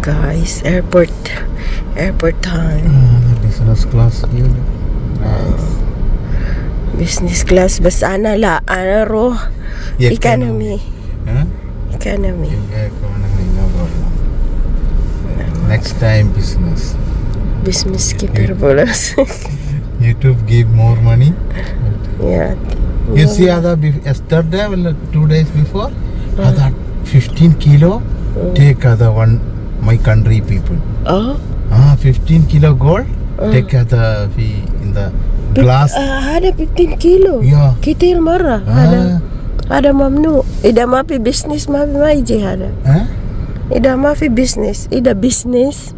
guys, airport time. Business class here. Nice. Business class bas ana la ro economy. Economy. No problem. Next time business kita bolas. YouTube give more money. Yeah. You see other yesterday, 2 days before, other 15 kilo take other one my country people. 15 kilo gold take other fee in the glass. Ada 15 kilo. Yeah. Kitil marah. Ada mamnu. Ida mafi business mafi maiji hada. Ida mafi business. Ida business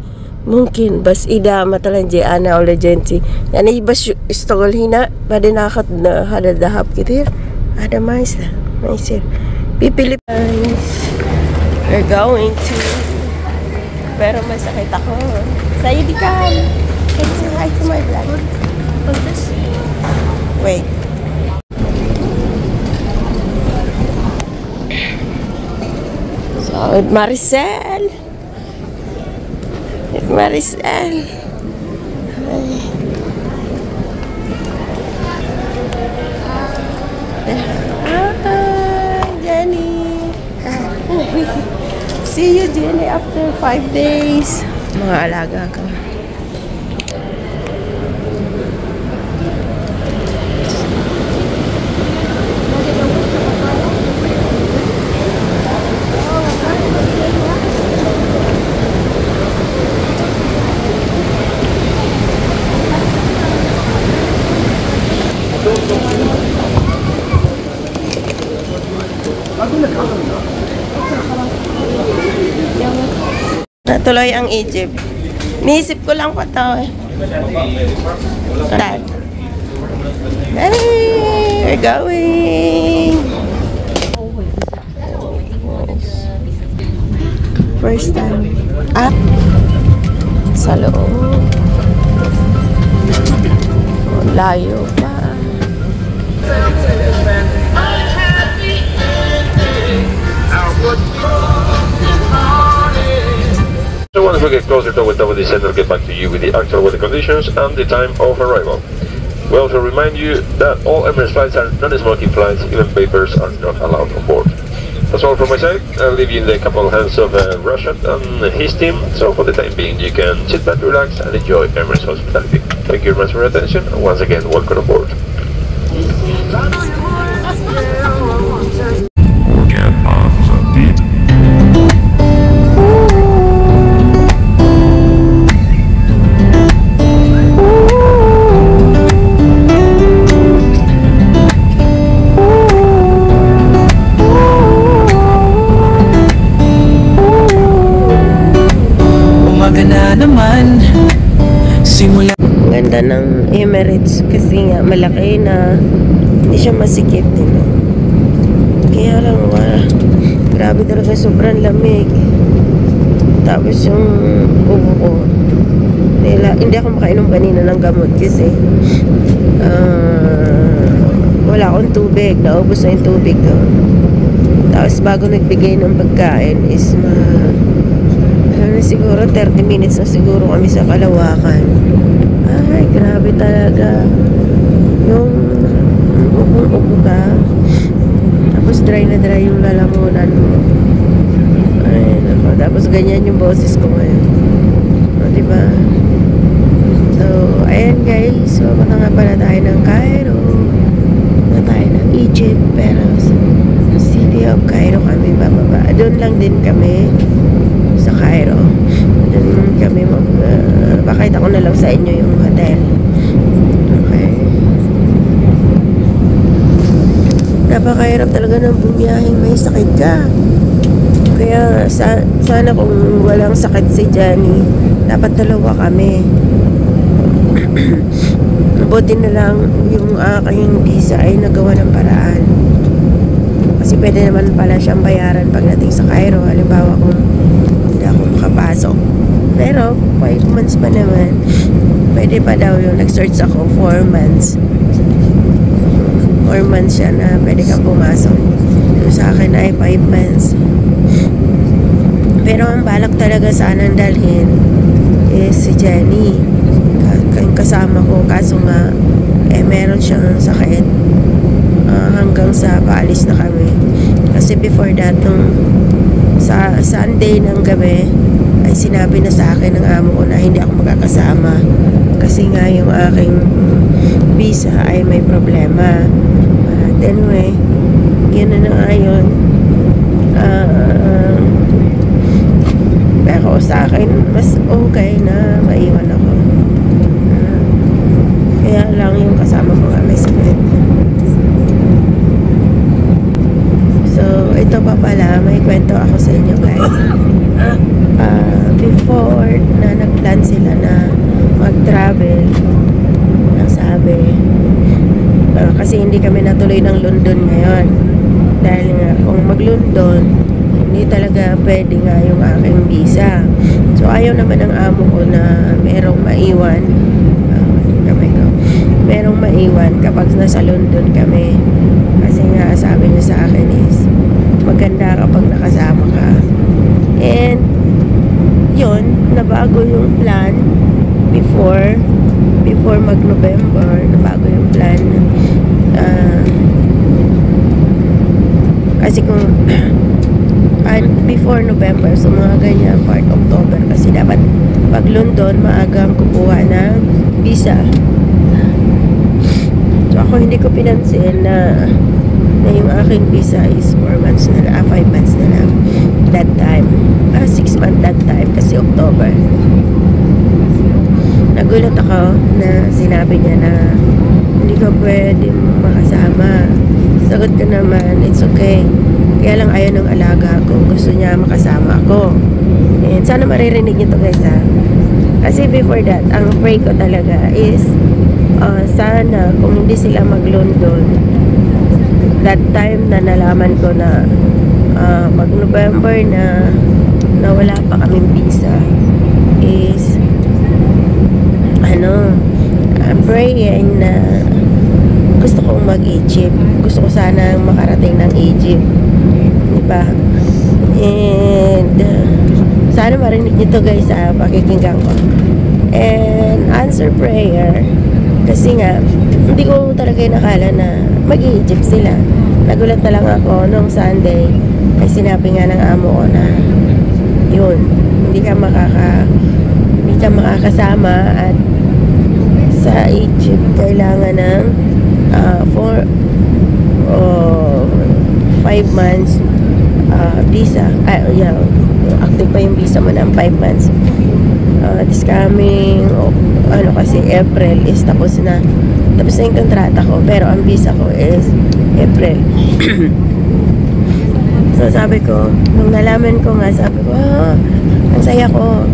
mungkin bas ida matalan je ana oleh genti. Yani bas istogol hina pada nakat na hada dahap kitir. Ada mais lah. Maisir. Philippines. We're going to. Pero masakit ako. Sa'yo di ka. Can you say hi to my vlog? Hold this. Wait. So, Maricel. Jenny. See you, Jenny, after 5 days. Mga alaga ka. Natuloy ang Egypt. Niisip ko lang pa ito eh. Dad. Hey, we're going. First time. Up. Sa loob. Layo pa. So once we get closer to the center, get back to you with the actual weather conditions and the time of arrival. We also remind you that all Emirates flights are non-smoking flights, even papers are not allowed on board. That's all from my side. I'll leave you in the capable hands of Rashad and his team, so for the time being you can sit back, relax and enjoy Emirates hospitality. Thank you very much for your attention and once again welcome aboard. Ganda ng Emirates kasi nga malaki na hindi siya masikip din. Kaya lang grabe talaga, sobrang lamig. Tapos yung ubo ko hindi ako makainom kanina ng gamot kasi wala akong tubig, naubos na yung tubig ko. Tapos bago nagbigay ng pagkain is siguro 30 minutes na siguro kami sa Kalawakan. Ay, grabe talaga. Yung ubo ka. Tapos dry na dry yung lalamunan mo. Ay, nako. Tapos ganyan yung boses ko ngayon. O, diba? So, ayan guys. So, baka nga pala tayo ng Cairo. Na tayo ng Egypt. Pero sa City of Cairo kami bababa. Doon lang din kami sa Cairo. Doon kami pakita ko na lang sa inyo yung hotel. Okay. Napakahirap talaga ng bumiyahing may sakit ka. Kaya sana kung walang sakit si Jenny, dapat dalawa kami. Buti na lang yung aking visa ay nagawa ng paraan. Kasi pwede naman pala siyang bayaran pagdating sa Cairo. Halimbawa kung hindi ako makapasok. Pero 5 months pa naman. Pwede pa daw yung nag-search ako 4 months. 4 months siya na pwede kang pumasok. Yung sa akin ay 5 months. Pero Pero ang balak talaga sanang dalhin is si Jenny, yung kasama ko, kaso nga meron siyang sakit hanggang sa paalis na kami. Kasi before that, nung sa Sunday ng gabi ay sinabi na sa akin ng amo ko na hindi ako magkakasama kasi nga yung aking visa ay may problema. Anyway, yun na nga yun. Pero sa akin mas okay na maiwan ako. Kaya lang yung kasama ko nga may sakit. So ito pa pala, may kwento ako sa inyo guys. Before na nag-plan sila na mag-travel, nasabi kasi hindi kami natuloy ng London ngayon dahil nga kung mag-London hindi talaga pwede nga yung aking visa. So ayaw naman ng amo ko na merong maiwan merong maiwan kapag nasa London kami, kasi nga sabi niya sa akin is maganda kapag nakasama ka. And yun, nabago yung plan before mag-November, nabago yung plan. Kasi kung before November, so mga ganyan part October, kasi dapat pag London maagang kukuha ng visa. So ako hindi ko pinansin na yung aking visa is 4 months na lang, 5 months na lang that time, 6 months that time kasi October. Nagulat ako na sinabi niya na hindi ka pwede makasama. Sagot ko naman, it's okay. Kaya lang ayaw ng alaga ko, gusto niya makasama ako. And sana maririnig niyo to guys ha. Kasi before that, ang pray ko talaga is sana kung hindi sila mag-London, that time na nalaman ko na mag-November na wala pa kaming visa is I'm praying na gusto kong mag-Egypt. Gusto ko sana makarating ng Egypt, diba? And sana marinig nyo to guys pakikinggan ko. And answer prayer, kasi nga hindi ko talaga nakala na mag-Egypt sila. Nagulat na lang ako nung Sunday ay sinabi nga ng amo ko na yun, hindi ka makakasama at sa Egypt kailangan ng 5 months visa. Active pa yung visa mo ng 5 months. This coming kasi April is tapos na yung kontrata ko, pero ang visa ko is April. So sabi ko, nung nalaman ko nga, sabi ko ang saya ko,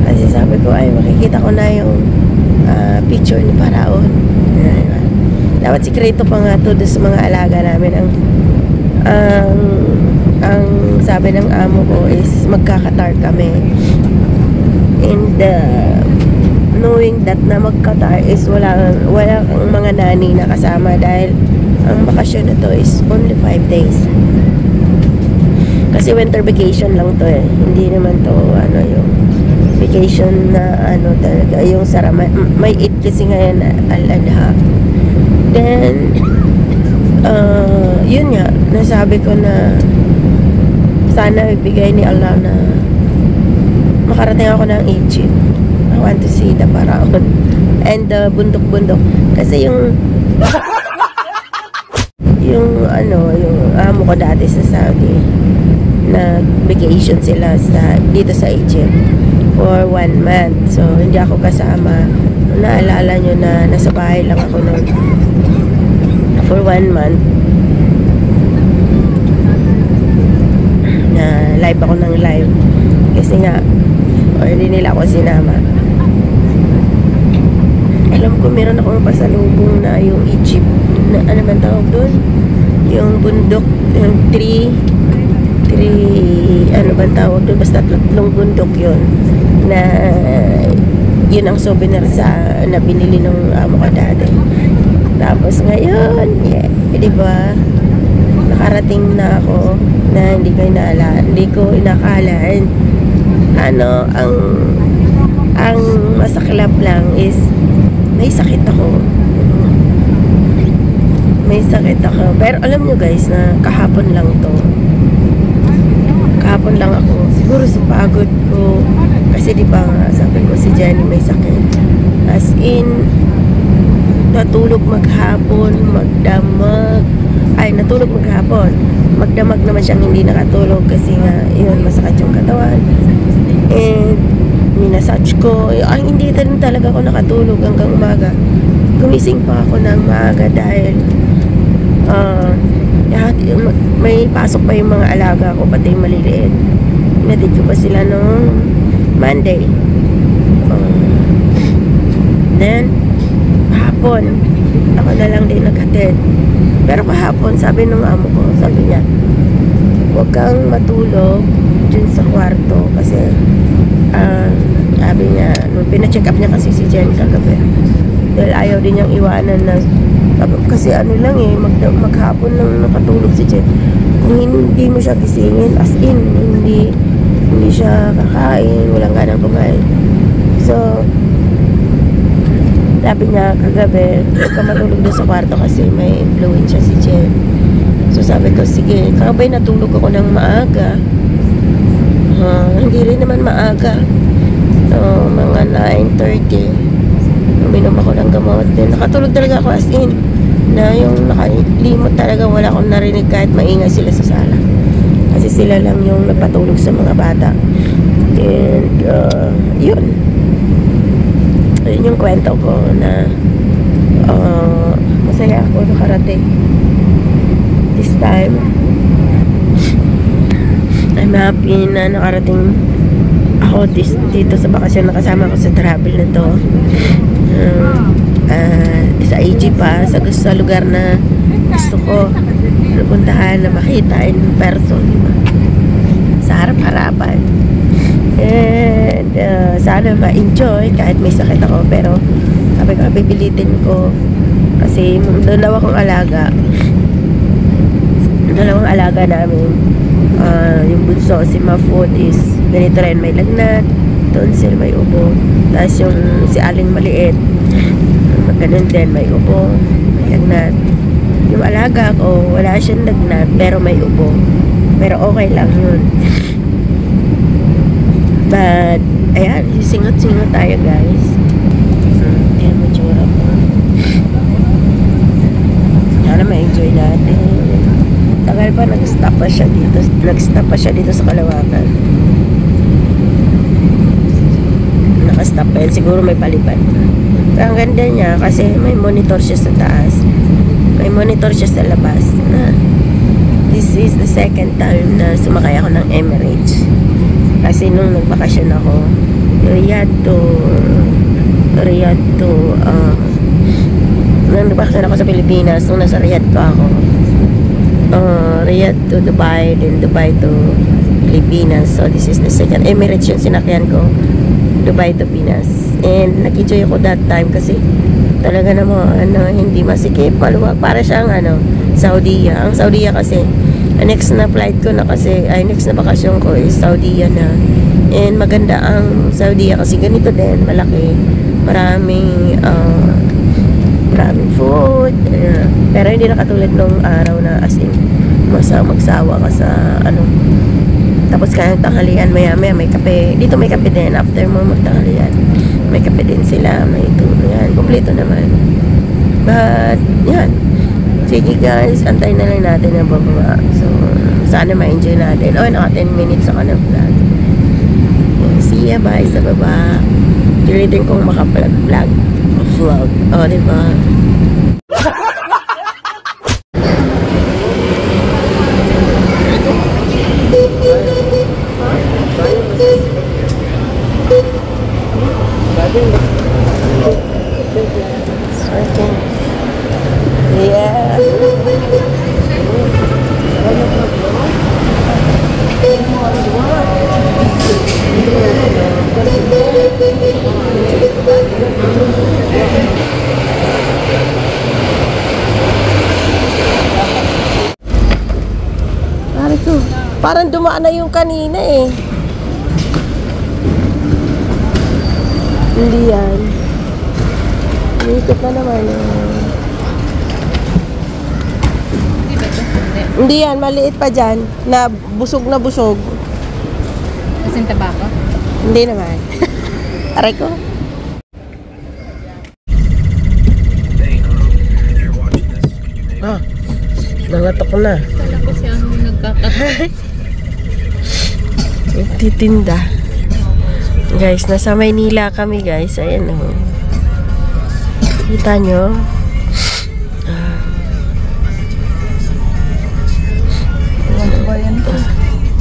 kasi sabi ko ay makikita ko na yung picture ni Paraon. Dapat sikreto pa nga to sa mga alaga namin. Ang sabi ng amo ko is magkakatar kami. And knowing that na magkatar is wala kang mga nani na kasama dahil ang bakasyon na to is only 5 days. Kasi winter vacation lang to hindi naman to yung vacation na talaga yung may Eid kasi ngayon Al-Adha. Then yun nga, nasabi ko na sana ibigay ni Allah na makarating ako ng Egypt. I want to see the Paraon and the bundok-bundok, kasi yung amo ko dati sa Saudi na vacation sila dito sa Egypt for 1 month. So hindi ako kasama. Naalala nyo na nasa bahay lang ako noon for 1 month. Na live ako ng live kasi nga hindi nila ako sinama. Alam ko meron akong pasalubong na yung Egypt na ano man tawag doon, yung bundok, yung tree ano ba tawag doon, basta 3 bundok yun na yun ang souvenir na binili ng amo ko dati. Tapos ngayon, diba, nakarating na ako na hindi ko inakalaan. Ang masaklap lang is may sakit ako. Pero alam nyo guys na kahapon lang to. Kahapon lang ako. Siguro sa pagod ko. Kasi di ba sabi ko si Jenny may sakit. As in, natulog maghapon, magdamag. Natulog maghapon. Magdamag naman siyang hindi nakatulog kasi nga, yun, masakit yung katawan. And, minasage ko. Hindi din talaga ako nakatulog hanggang umaga. Gumising pa ako ng maaga dahil may pasok pa yung mga alaga ko, pati yung maliliit. Inatid ko pa sila noong Monday. Then, kahapon, ako na lang din naghatid. Pero kahapon, sabi nung amo ko, sabi niya, huwag kang matulog dun sa kwarto kasi sabi niya, nung pina-check up niya kasi si Jen kagabi, dahil ayaw din niyang iwanan na kasi maghapon lang nakatulog si Jen. Kung hindi mo siya gisingin, as in, hindi siya kakain, walang ganang kumain. So, sabi niya kagabi, huwag ka matulog doon sa kwarto kasi may influensya si Jen. So sabi ko, sige, kagabi natulog ako ng maaga. Hindi rin naman maaga. So, mga 9:30. Uminom ako ng gamot. Then, nakatulog talaga ako as in. Na yung nakalimot talaga, wala akong narinig kahit maingay sila sa sala. Kasi sila lang yung nagpatulog sa mga bata. And, yun. Yun yung kwento ko na masaya ako nakarating. This time, I'm happy na nakarating ako dito sa bakasyon na kasama ko sa travel na to. Sa AG pa, sa lugar na gusto ko napuntahan, na makita in person, sa harap-harapan. And sana ma-enjoy kahit may sakit ako, pero sabi ko, bibilitin ko kasi dalawang alaga namin. Yung bunso, si Mafood is ganito rin, may lagnat, tonsil, may ubo. Tapos yung si Aling maliit, ganun din, may ubo, may lagnat. Yung alaga ko, wala siyang lagnat pero may ubo, pero okay lang yun. But ayan, singot-singot tayo guys. Ayan, matsura ko. Sana ma-enjoy natin. Tagal pa, nag-stop pa siya dito sa Kalawakan. Naka-stop pa yan, siguro may palipad. Pero ang ganda niya kasi may monitor siya sa taas, may monitor siya sa labas. This is the second time na sumakay ako ng Emirates. Kasi nung nagbakasyon ako, Riyadh to nung nagbakasyon ako sa Pilipinas, nung nasa Riyadh pa ako, Riyadh to Dubai, then Dubai to Pilipinas. So this is the second Emirates yung sinakyan ko, Dubai to Pinas. And nag-enjoy ako that time kasi talaga naman hindi masikip, maluwag, para siyang Saudiya. Ang Saudiya kasi next na flight ko na kasi, next na bakasyon ko is Saudiya na. And maganda ang Saudiya kasi ganito din, malaki, maraming food, pero hindi na katulad nung araw na as in magsawa ka sa tapos kaya tanghalian, maya may kape dito, may kape din after mo magtanghalian, may kape din sila, may tulo, yan, kompleto naman. But yan, sige guys, antayin na lang natin ang bababa. So sana ma-enjoy natin. Naka 10 minutes ako ng vlog. See ya, bye sa baba. Pilitin kong maka-vlog. Diba? Surfing. Yeah. Ito, parang dumaan na yung kanina eh. Hindi yan. Ikot na naman. Hindi yan, maliit pa dyan. Na busog na busog. Kasing tabako? Hindi naman. Aray ko. Ah, nangatok na. Kala ko siya ang nagkakaroon. Titinda. Guys, nasa Maynila kami guys. Ayan o. Kita nyo?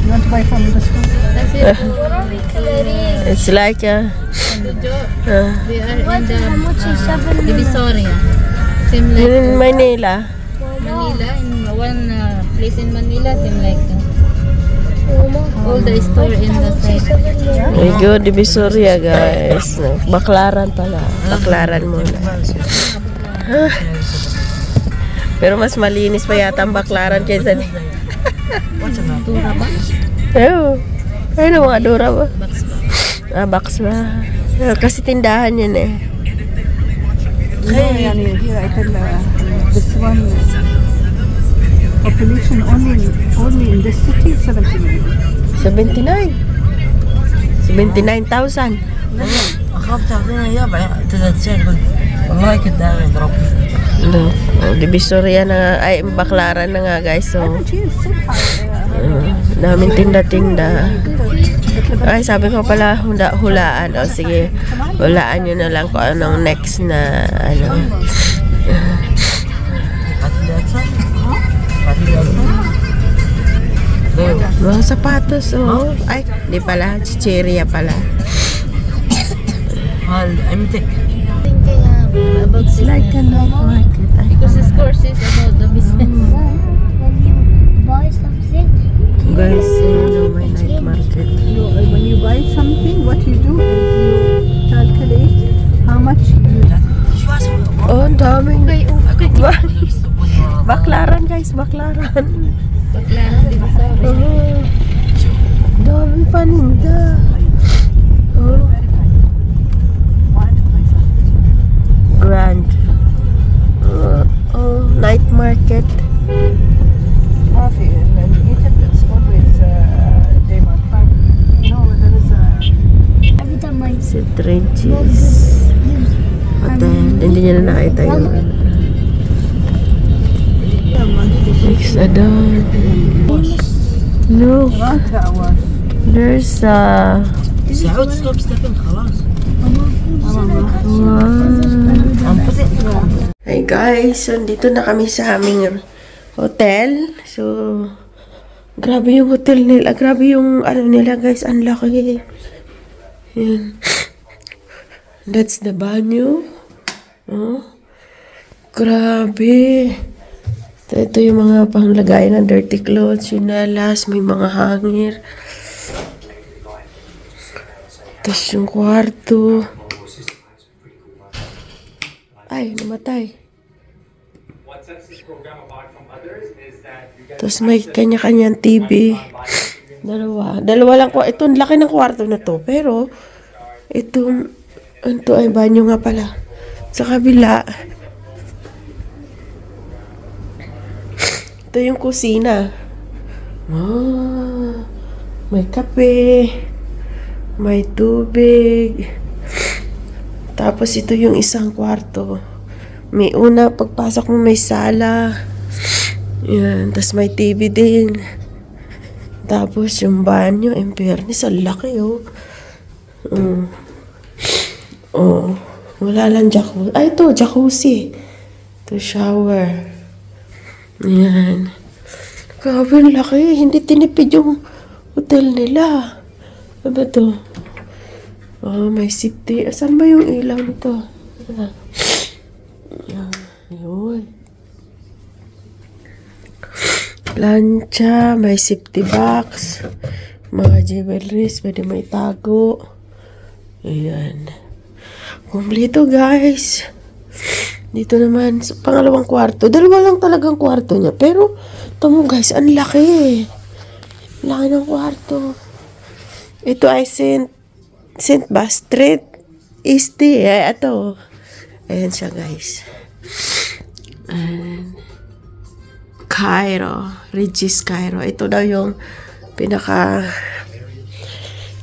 You want to buy from the store? That's it. It's like a... We are in the Divisoria. Same like in Manila. Manila. In one place in Manila, same like all the store in the side. We go Divisoria guys. Baklaran pala. Baklaran muna. Pero mas malinis pa yata ang Baklaran kaysa Dura ba? Ew. Ano mga Dura ba? Box ba? Kasi tindahan yun eh. Here I tell this one population only in this city 79. 79. 79,000. أخاف تعطينا إياه بعدين تتشال والله كنت دائما يضرب. No. Divisoria na nga, ay Baklaran na nga guys. So, daming tinda-tinda. Ay, sabi ko pala hulaan. O sige, hulaan nyo na lang kung anong next na ano. Mga sapatos, oh. Ay, di pala. Chicheria pala. أمتك About It's like a night market. Ay, because this course is about the business. When you buy something, guys, may night market. When you buy something, what you do is you calculate how much you Oh, ang daming. Baklaran guys, Baklaran. Baklaran, Divisoria. Oh, daming paninda. Oh, grand. Oh, night market. coffee. In Egypt, it's always day market. No, there is a every time I St. Regis Hotel. Hindi niya na nakita yung Exadon. Look, there's a سعود ستوب ستيبن خلاص. Hey guys, so dito na kami sa aming hotel. So, grabe yung hotel nila. Grabe yung ano nila guys, ang laki. Yan. That's the banyo. Oh, grabe. Ito yung mga panglagay ng dirty clothes, sinalas, may mga hangir. Tapos yung kwarto. Ay, namatay. Tapos may kanya-kanyang TV. Dalawa lang ko. Ito, laki ng kwarto na to. Pero, ito ay banyo nga pala. Sa kabila, ito yung kusina. Ah, may kape. May tubig. Tapos ito yung isang kwarto. May una, pagpasok mo may sala. Yan. Tapos may TV din. Tapos yung banyo, in fairness, ang laki oh. Oh. Wala lang jacuzzi. Ay, ito, jacuzzi. Ito, shower. Yan. Grabe, ang laki. Hindi tinipid yung hotel nila. Ano ba ito? Oh, may safety. Asan ba yung ilaw nito? Ayun. Plancha, may safety box, mga jewelries, pwede may tago. Ayan. Kompleto guys. Dito naman, sa pangalawang kwarto. Dalawa lang talagang kwarto niya. Pero, ito mo guys, ang laki. Laki ng kwarto. Ito ay St. Street. Easty. Ito. Ayan siya, guys. And Cairo. Regis Cairo. Ito daw yung pinaka...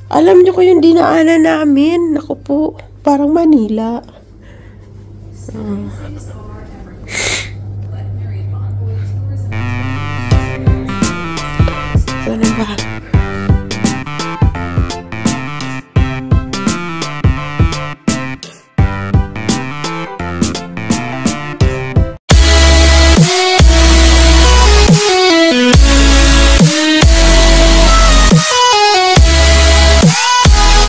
Alam niyo ko yung dinaanan namin. Naku po. Parang Manila. Ano ba?